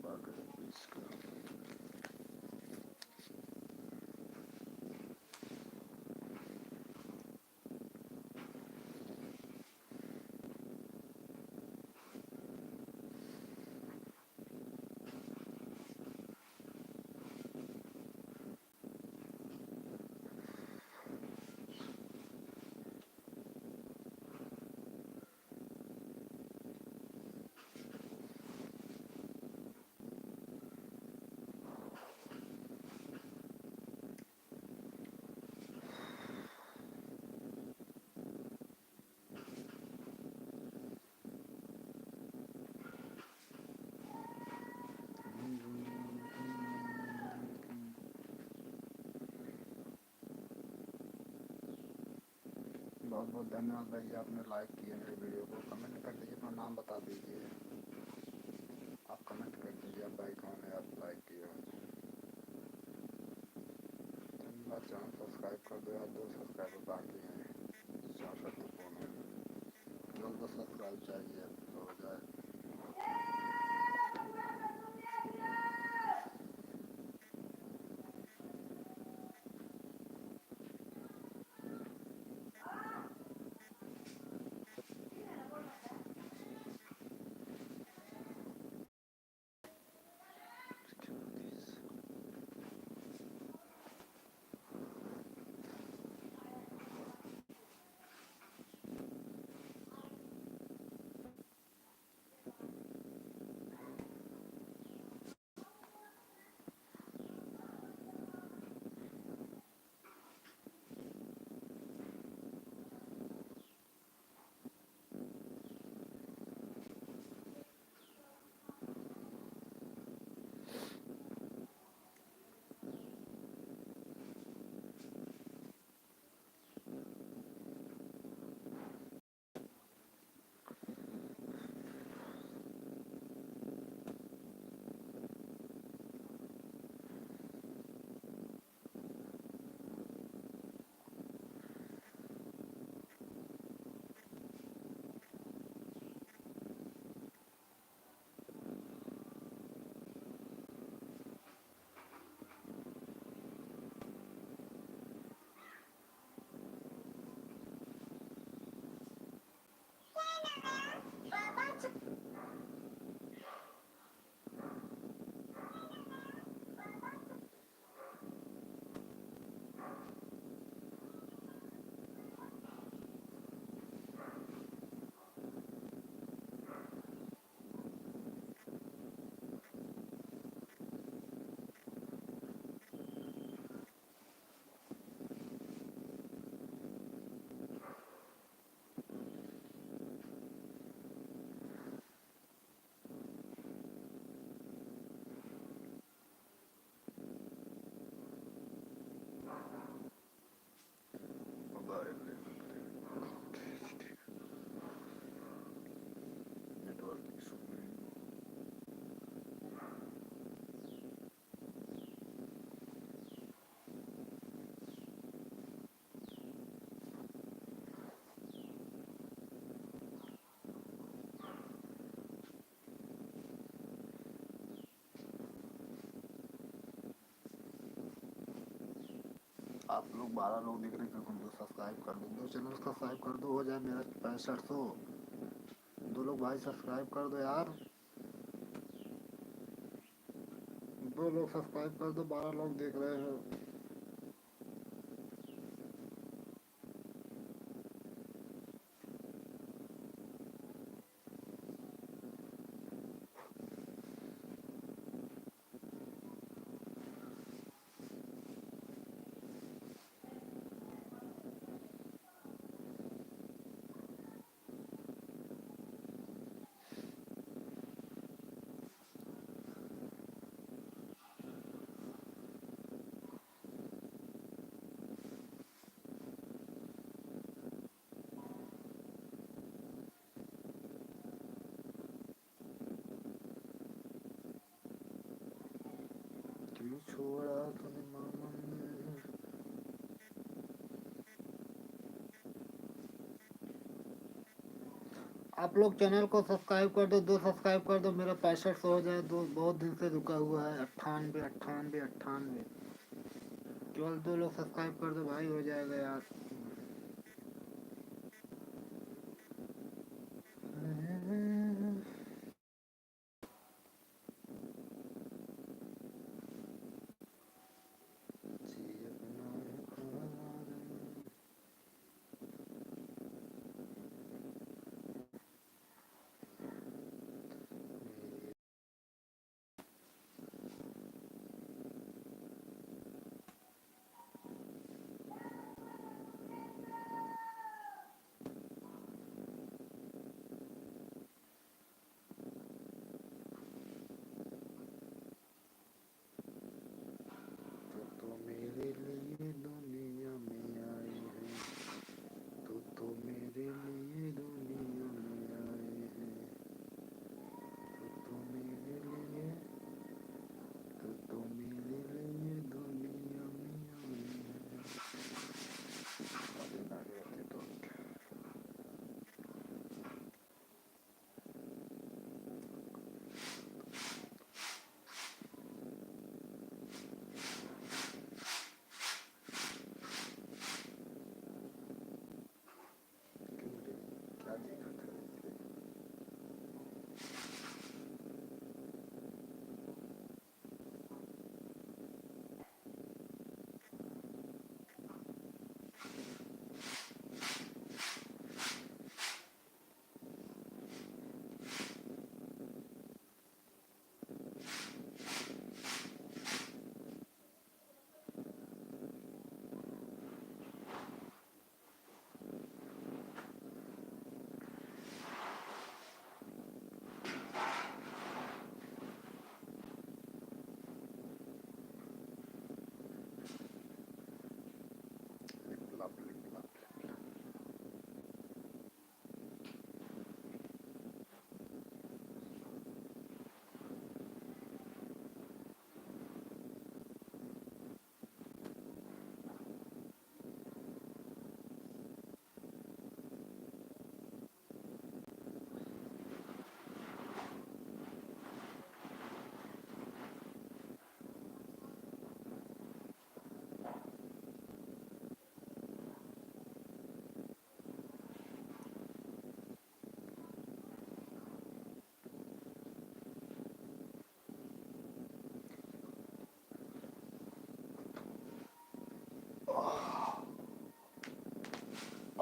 बाकी इसका बहुत बहुत धन्यवाद भाई, आपने लाइक किया मेरे वीडियो को। कमेंट कर दीजिए, अपना नाम बता दीजिए। आप कमेंट कर दीजिए आप भाई कौन है, आप लाइक किए हो। धन्यवाद। चैनल सब्सक्राइब कर दो यार, 2 सब्सक्राइबर बाकी हैं, 64 फोन है। जल्द सब्सक्राइब चाहिए तो हो जाए। नेटवर्क इशू में आप लोग 12 लोग देख रहे हैं, तो सब्सक्राइब कर दो, 2 चैनल सब्सक्राइब कर दो, हो जाए मेरा 6500। 2 लोग भाई सब्सक्राइब कर दो यार, 2 लोग सब्सक्राइब कर दो, 12 लोग देख रहे हो। क्यों छोड़ा तूने मामा ने। आप लोग चैनल को सब्सक्राइब कर दो, दो सब्सक्राइब कर दो, मेरा 6500 हो जाए। दो बहुत दिन से रुका हुआ है, 98 98 98। केवल दो लोग सब्सक्राइब कर दो भाई, हो जाएगा यार। तो मेरे लिए दुनिया में आई है, तो मेरे लिए दुनिया में आई है, तो मेरे लिए, तो मेरे लिए दुनिया में आई है। तो क्या दिक्कत है?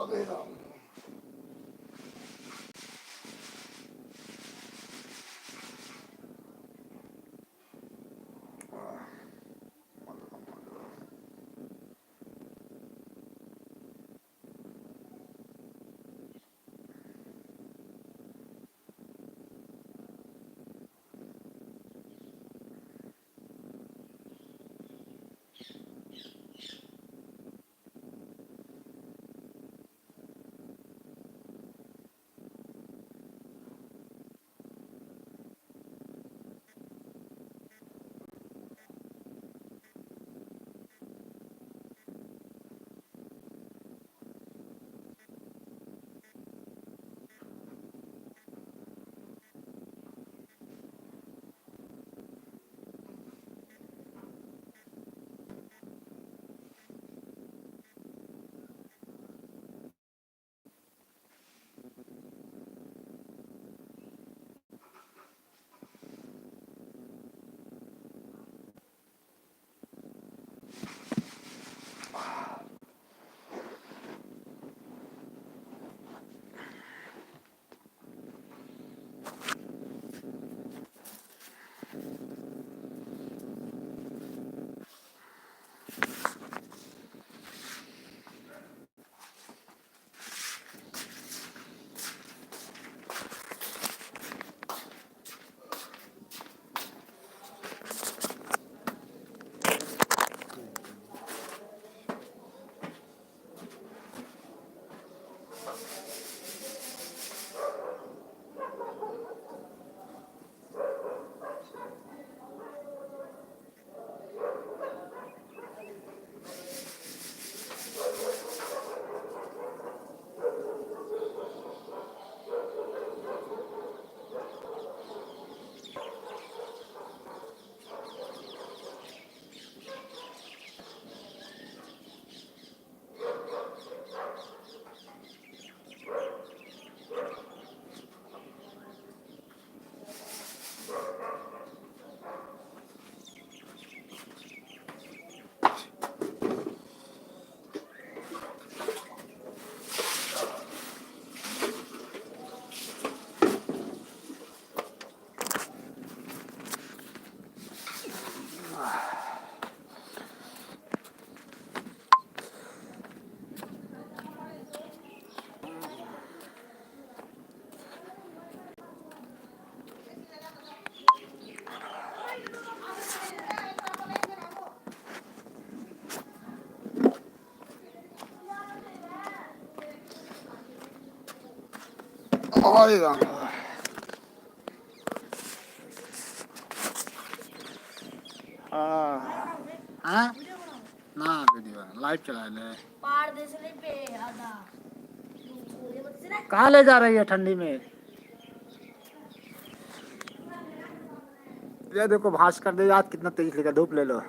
अरे राम। आएगा हाँ ना वीडियो लाइव चला ले कहाँ ले जा रही है ठंडी में ये देखो भास कर दे यार कितना तेज लेगा धूप ले लो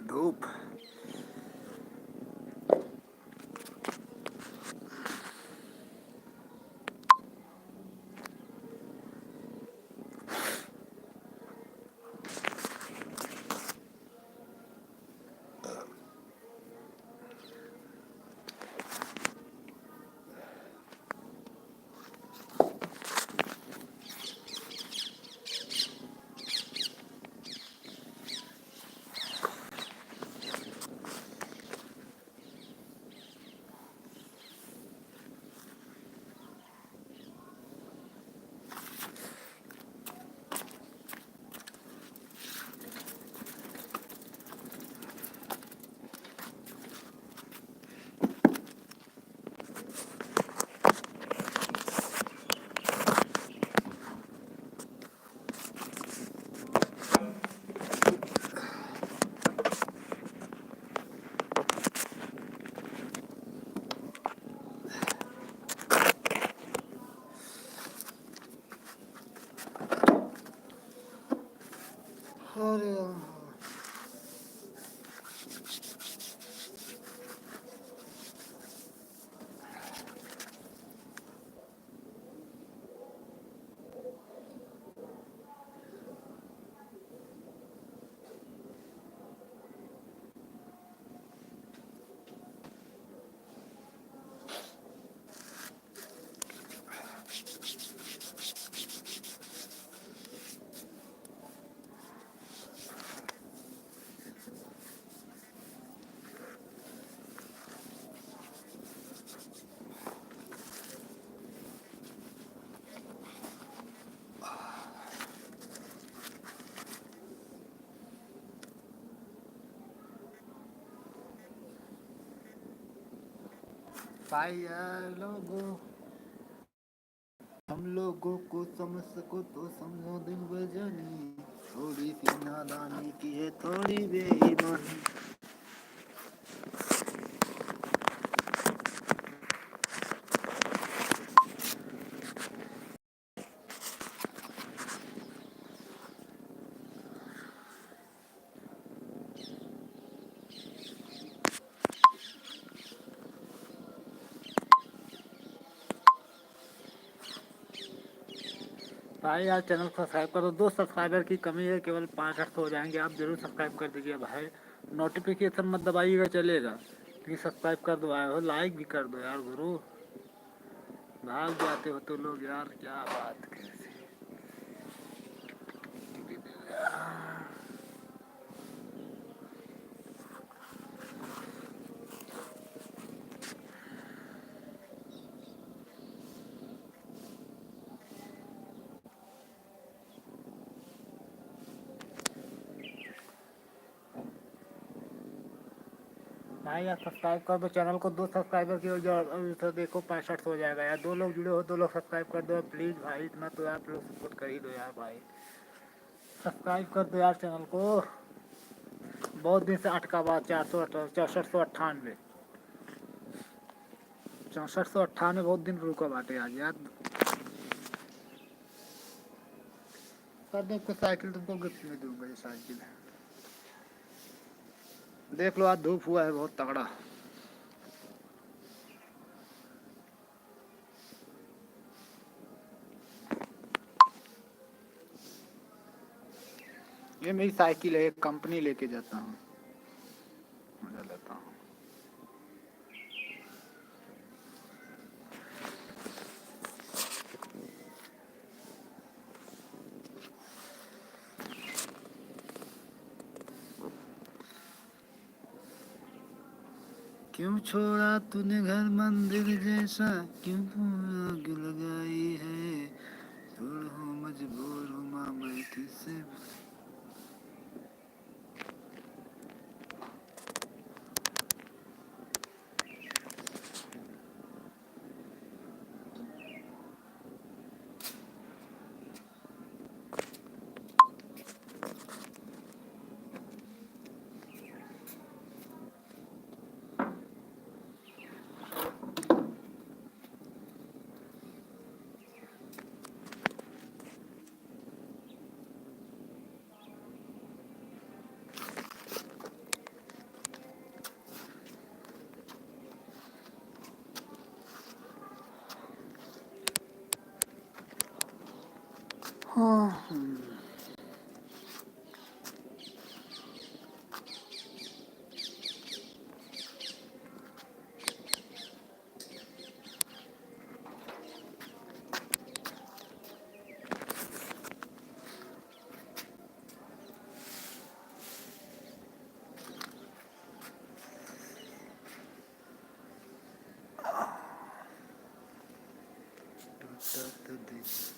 धूप अरे भाई लोगों हम लोगों को समझ सको तो समझो दिन बजानी थोड़ी सी नादानी की है थोड़ी बेईमानी भाई यार चैनल को सब्सक्राइब करो 2 सब्सक्राइबर की कमी है केवल 500 हो जाएंगे आप जरूर सब्सक्राइब कर दीजिए भाई नोटिफिकेशन मत दबाइएगा चलेगा प्लीज सब्सक्राइब कर दो आए हो लाइक भी कर दो यार गुरु भाग जाते हो तो लोग यार क्या बात कैसे भाई यार सब्सक्राइब कर दो चैनल को 2 सब्सक्राइबर की वजह तो देखो 65 हो जाएगा यार 2 लोग जुड़े हो 2 लोग सब्सक्राइब कर दो प्लीज़ भाई इतना तो आप लोग सपोर्ट कर ही दो यार भाई सब्सक्राइब कर दो यार चैनल को बहुत दिन से अटका हुआ 6498 6498 बहुत दिन रुका बाटे आज यार कर दो कुछ साइकिल तुमको गिफ्ट में दूंगा ये साइकिल देख लो आज धूप हुआ है बहुत तगड़ा ये मेरी साइकिल है एक कंपनी लेके जाता हूँ मजा लेता हूँ क्यों छोड़ा तूने घर मंदिर जैसा क्यों तू आग लगाई है छोड़ हो मजबूर हूँ माँ मैं तुझसे टूटा तो दिल